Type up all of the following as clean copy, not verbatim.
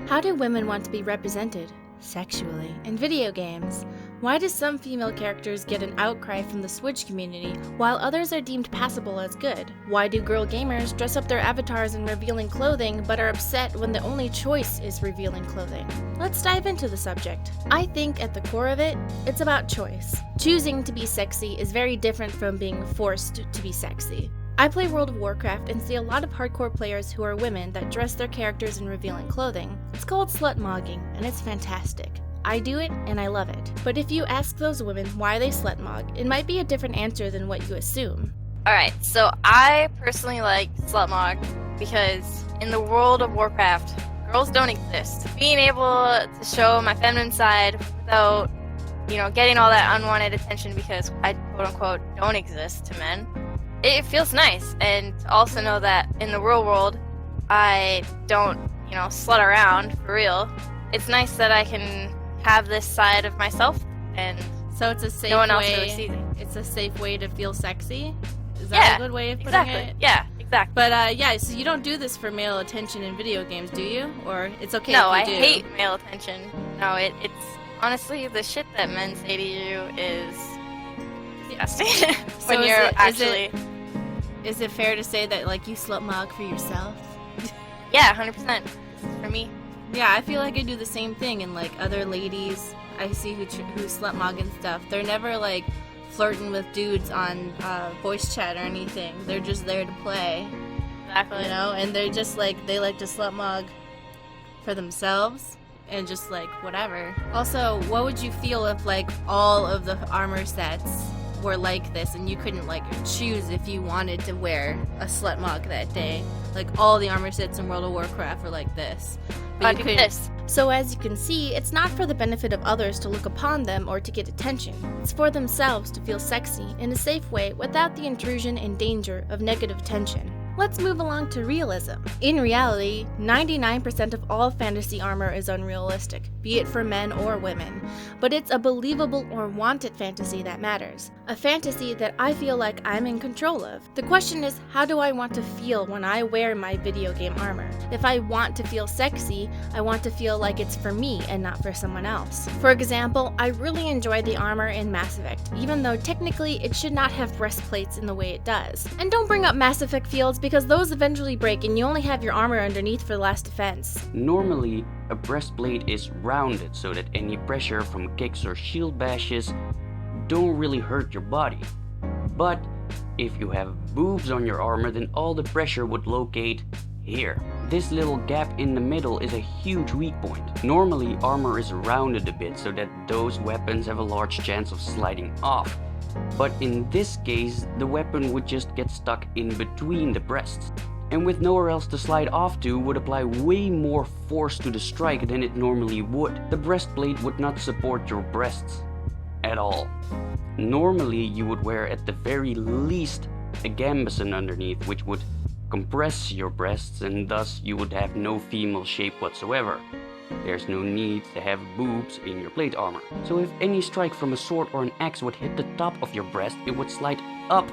How do women want to be represented sexually in video games? Why do some female characters get an outcry from the Switch community, while others are deemed passable as good? Why do girl gamers dress up their avatars in revealing clothing, but are upset when the only choice is revealing clothing? Let's dive into the subject. I think at the core of it, it's about choice. Choosing to be sexy is very different from being forced to be sexy. I play World of Warcraft and see a lot of hardcore players who are women that dress their characters in revealing clothing. It's called slut-mogging, and it's fantastic. I do it, and I love it. But if you ask those women why they slut-mog, it might be a different answer than what you assume. Alright, so I personally like slut-mog because in the World of Warcraft, girls don't exist. Being able to show my feminine side without, getting all that unwanted attention because I quote-unquote don't exist to men, it feels nice. And to also know that in the real world, I don't, slut around for real. It's nice that I can have this side of myself, and so it's a safe no one else way. really sees it. It's a safe way to feel sexy. Is that a good way of putting it? Yeah, exactly. But so you don't do this for male attention in video games, do you? Or it's okay? No, if you I do? hate male attention. No, it's honestly the shit that men say to you is disgusting. When you're actually. Is it fair to say that you slut mog for yourself? Yeah, 100%. For me. Yeah, I feel like I do the same thing, and other ladies I see who slut mog and stuff, they're never flirting with dudes on voice chat or anything. They're just there to play. Exactly. And they're just they like to slut mog for themselves and just whatever. Also, what would you feel if all of the armor sets were like this and you couldn't choose if you wanted to wear a slut mog that day? All the armor sets in World of Warcraft were like this. But you couldn't. So as you can see, it's not for the benefit of others to look upon them or to get attention. It's for themselves to feel sexy in a safe way without the intrusion and danger of negative attention. Let's move along to realism. In reality, 99% of all fantasy armor is unrealistic, be it for men or women. But it's a believable or wanted fantasy that matters. A fantasy that I feel like I'm in control of. The question is, how do I want to feel when I wear my video game armor? If I want to feel sexy, I want to feel like it's for me and not for someone else. For example, I really enjoy the armor in Mass Effect, even though technically it should not have breastplates in the way it does. And don't bring up Mass Effect fields because those eventually break and you only have your armor underneath for the last defense. Normally, a breastplate is rounded so that any pressure from kicks or shield bashes don't really hurt your body. But if you have boobs on your armor, then all the pressure would locate here. This little gap in the middle is a huge weak point. Normally, armor is rounded a bit so that those weapons have a large chance of sliding off. But in this case, the weapon would just get stuck in between the breasts. And with nowhere else to slide off to, would apply way more force to the strike than it normally would. The breastplate would not support your breasts at all. Normally, you would wear at the very least a gambeson underneath, which would compress your breasts, and thus you would have no female shape whatsoever. There's no need to have boobs in your plate armor. So if any strike from a sword or an axe would hit the top of your breast, it would slide up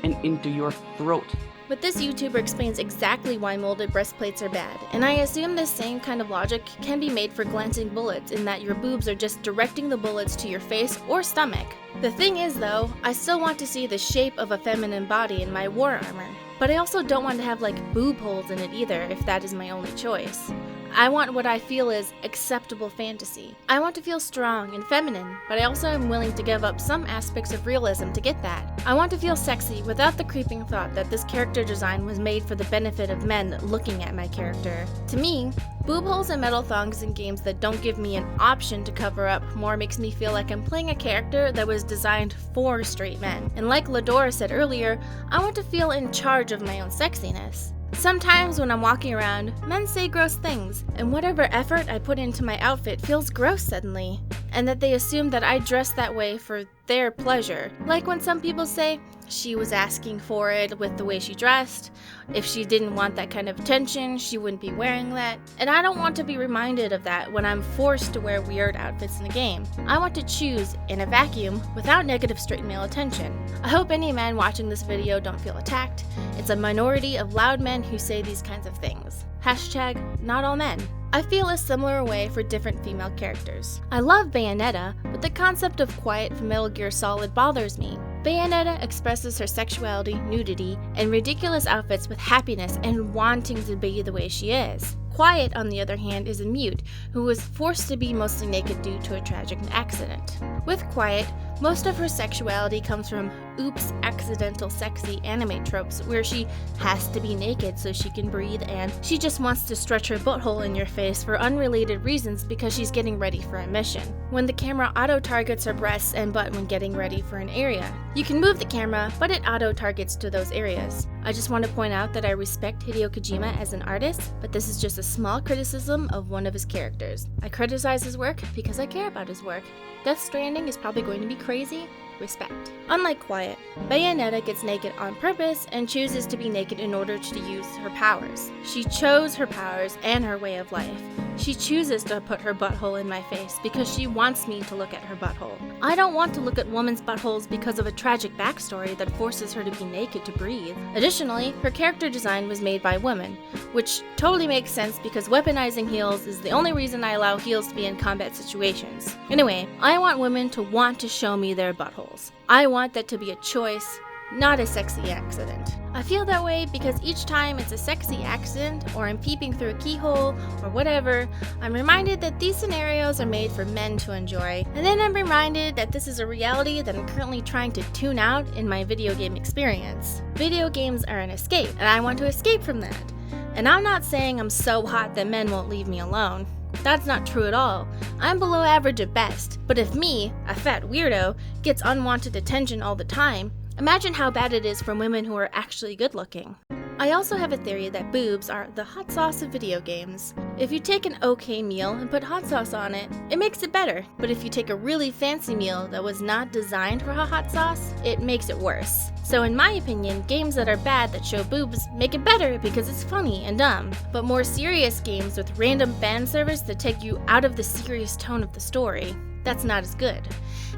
and into your throat. But this YouTuber explains exactly why molded breastplates are bad, and I assume this same kind of logic can be made for glancing bullets in that your boobs are just directing the bullets to your face or stomach. The thing is though, I still want to see the shape of a feminine body in my war armor, but I also don't want to have boob holes in it either if that is my only choice. I want what I feel is acceptable fantasy. I want to feel strong and feminine, but I also am willing to give up some aspects of realism to get that. I want to feel sexy without the creeping thought that this character design was made for the benefit of men looking at my character. To me, boob holes and metal thongs in games that don't give me an option to cover up more makes me feel like I'm playing a character that was designed for straight men. And like Ladora said earlier, I want to feel in charge of my own sexiness. Sometimes when I'm walking around, men say gross things, and whatever effort I put into my outfit feels gross suddenly, and that they assume that I dress that way for their pleasure. Like when some people say she was asking for it with the way she dressed. If she didn't want that kind of attention, she wouldn't be wearing that. And I don't want to be reminded of that when I'm forced to wear weird outfits in the game. I want to choose in a vacuum without negative straight male attention. I hope any men watching this video don't feel attacked. It's a minority of loud men who say these kinds of things. Hashtag not all men. I feel a similar way for different female characters. I love Bayonetta, but the concept of Quiet from Metal Gear Solid bothers me. Bayonetta expresses her sexuality, nudity, and ridiculous outfits with happiness and wanting to be the way she is. Quiet, on the other hand, is a mute who was forced to be mostly naked due to a tragic accident. With Quiet, most of her sexuality comes from oops, accidental sexy anime tropes where she has to be naked so she can breathe and she just wants to stretch her butthole in your face for unrelated reasons because she's getting ready for a mission. When the camera auto-targets her breasts and butt when getting ready for an area. You can move the camera, but it auto-targets to those areas. I just want to point out that I respect Hideo Kojima as an artist, but this is just a small criticism of one of his characters. I criticize his work because I care about his work. Death Stranding is probably going to be crazy. Respect. Unlike Quiet, Bayonetta gets naked on purpose and chooses to be naked in order to use her powers. She chose her powers and her way of life. She chooses to put her butthole in my face because she wants me to look at her butthole. I don't want to look at women's buttholes because of a tragic backstory that forces her to be naked to breathe. Additionally, her character design was made by women, which totally makes sense because weaponizing heels is the only reason I allow heels to be in combat situations. Anyway, I want women to want to show me their buttholes. I want that to be a choice, not a sexy accident. I feel that way because each time it's a sexy accident, or I'm peeping through a keyhole, or whatever, I'm reminded that these scenarios are made for men to enjoy, and then I'm reminded that this is a reality that I'm currently trying to tune out in my video game experience. Video games are an escape, and I want to escape from that. And I'm not saying I'm so hot that men won't leave me alone. That's not true at all. I'm below average at best, but if me, a fat weirdo, gets unwanted attention all the time, imagine how bad it is for women who are actually good looking. I also have a theory that boobs are the hot sauce of video games. If you take an okay meal and put hot sauce on it, it makes it better. But if you take a really fancy meal that was not designed for a hot sauce, it makes it worse. So in my opinion, games that are bad that show boobs make it better because it's funny and dumb. But more serious games with random fan service that take you out of the serious tone of the story, that's not as good.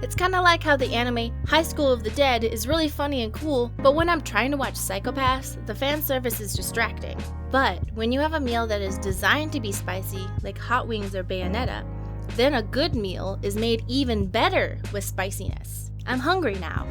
It's kinda like how the anime High School of the Dead is really funny and cool, but when I'm trying to watch Psychopaths, the fan service is distracting. But when you have a meal that is designed to be spicy, like hot wings or Bayonetta, then a good meal is made even better with spiciness. I'm hungry now.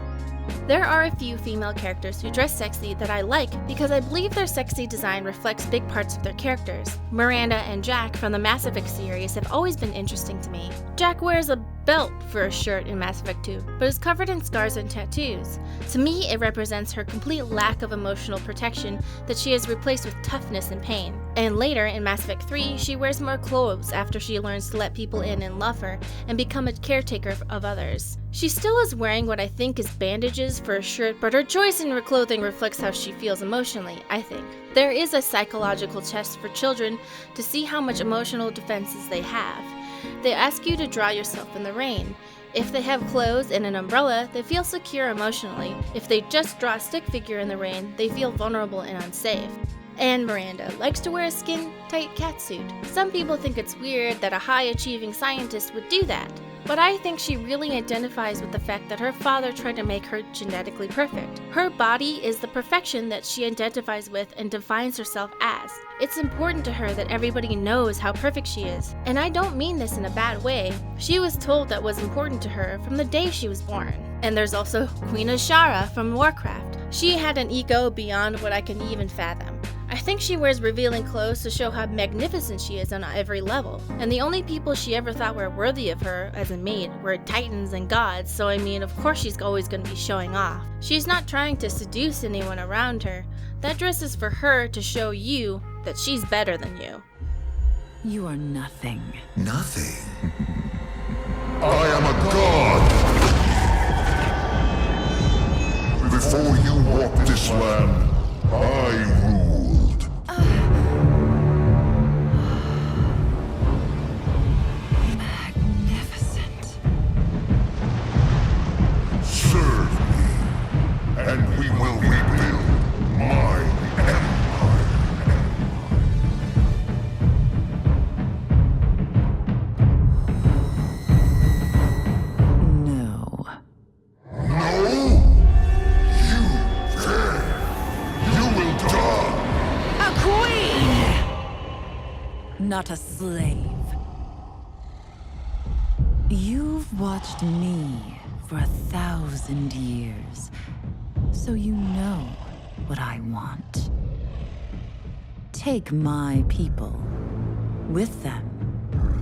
There are a few female characters who dress sexy that I like because I believe their sexy design reflects big parts of their characters. Miranda and Jack from the Mass Effect series have always been interesting to me. Jack wears a belt for a shirt in Mass Effect 2, but is covered in scars and tattoos. To me, it represents her complete lack of emotional protection that she has replaced with toughness and pain. And later, in Mass Effect 3, she wears more clothes after she learns to let people in and love her and become a caretaker of others. She still is wearing what I think is bandages for a shirt, but her choice in her clothing reflects how she feels emotionally, I think. There is a psychological test for children to see how much emotional defenses they have. They ask you to draw yourself in the rain. If they have clothes and an umbrella, they feel secure emotionally. If they just draw a stick figure in the rain, they feel vulnerable and unsafe. And Miranda likes to wear a skin-tight catsuit. Some people think it's weird that a high-achieving scientist would do that, but I think she really identifies with the fact that her father tried to make her genetically perfect. Her body is the perfection that she identifies with and defines herself as. It's important to her that everybody knows how perfect she is, and I don't mean this in a bad way. She was told that was important to her from the day she was born. And there's also Queen Ashara from Warcraft. She had an ego beyond what I can even fathom. I think she wears revealing clothes to show how magnificent she is on every level, and the only people she ever thought were worthy of her as a mate were titans and gods, so I mean, of course she's always going to be showing off. She's not trying to seduce anyone around her. That dress is for her to show you that she's better than you. You are nothing. Nothing? I am a god! Before you walked this land, I ruled. Magnificent. not a slave. You've watched me for 1,000 years, so you know what I want. Take my people. With them,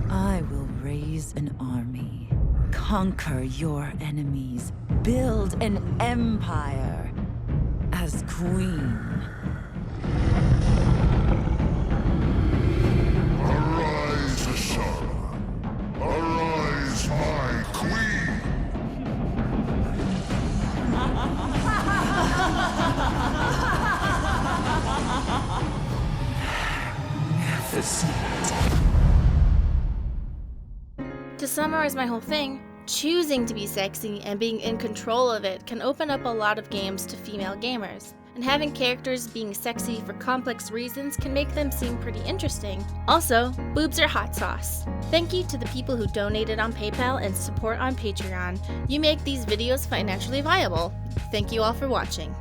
I will raise an army, conquer your enemies, build an empire as queen. Arise, Asara. Arise, my queen. To summarize my whole thing, choosing to be sexy and being in control of it can open up a lot of games to female gamers. And having characters being sexy for complex reasons can make them seem pretty interesting. Also, boobs are hot sauce. Thank you to the people who donated on PayPal and support on Patreon. You make these videos financially viable. Thank you all for watching.